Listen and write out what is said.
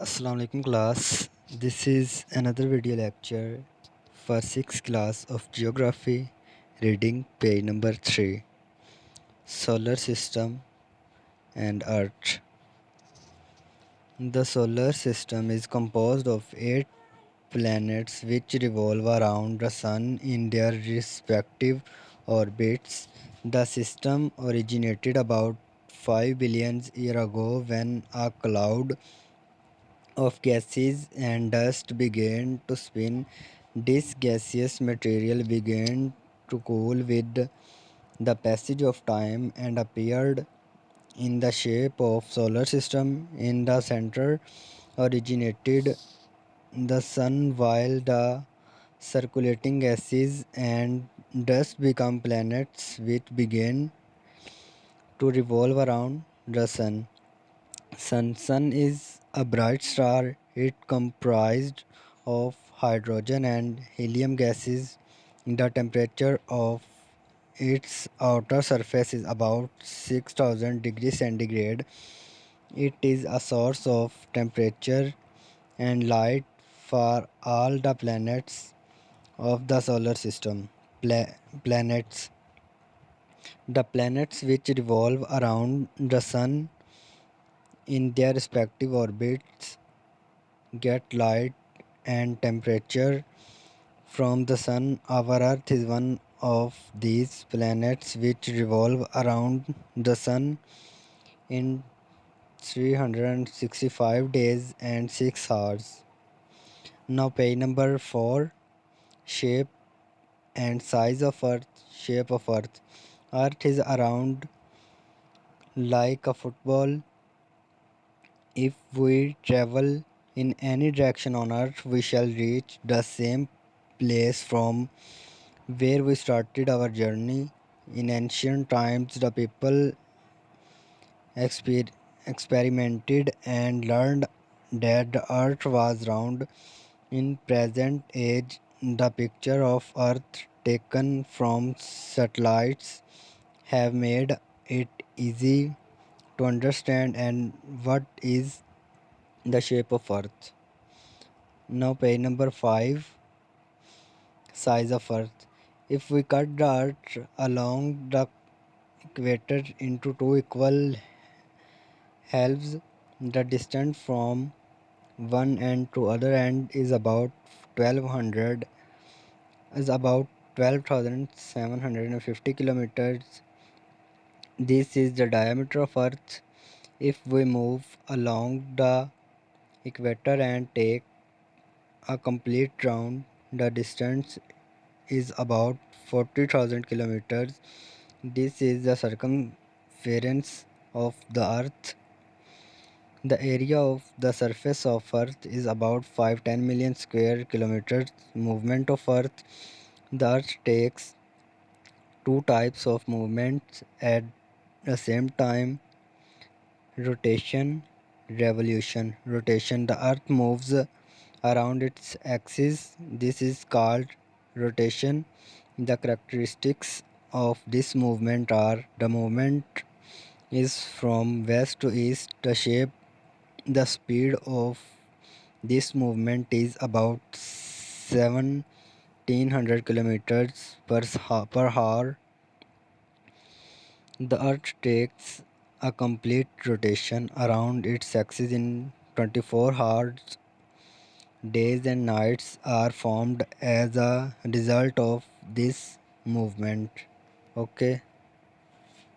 Assalamu alaikum class. This is another video lecture for 6th class of geography, reading page number 3, solar system and earth. The solar system is composed of 8 planets which revolve around the sun in their respective orbits. The system originated about 5 billion years ago when a cloud of gases and dust began to spin. This gaseous material began to cool with the passage of time and appeared in the shape of solar system. In the center originated the sun, while the circulating gases and dust become planets which began to revolve around the sun. Sun is a bright star. It comprised of hydrogen and helium gases. The temperature of its outer surface is about 6000 degrees centigrade. It is a source of temperature and light for all the planets of the solar system. Planets. The planets which revolve around the sun in their respective orbits get light and temperature from the sun. Our Earth is one of these planets which revolve around the sun in 365 days and 6 hours. Now page number 4, shape and size of Earth. Shape of Earth. Earth is around like a football. If we travel in any direction on Earth, we shall reach the same place from where we started our journey. In ancient times, the people experimented and learned that the Earth was round. In present age, the picture of Earth taken from satellites have made it easy to understand and what is the shape of Earth. Now page number 5, size of Earth. If we cut the Earth along the equator into two equal halves, the distance from one end to other end is about 1200 is about 12,750 kilometers. This is the diameter of Earth. If we move along the equator and take a complete round, the distance is about 40,000 kilometers. This is the circumference of the Earth. The area of the surface of Earth is about 510 million square kilometers. Movement of Earth. The Earth takes two types of movements at the same time: rotation, revolution. Rotation. The Earth moves around its axis. This is called rotation. The characteristics of this movement are: the movement is from west to east. The speed of this movement is about 1700 kilometers per hour. The Earth takes a complete rotation around its axis in 24 hours. Days and nights are formed as a result of this movement. Okay.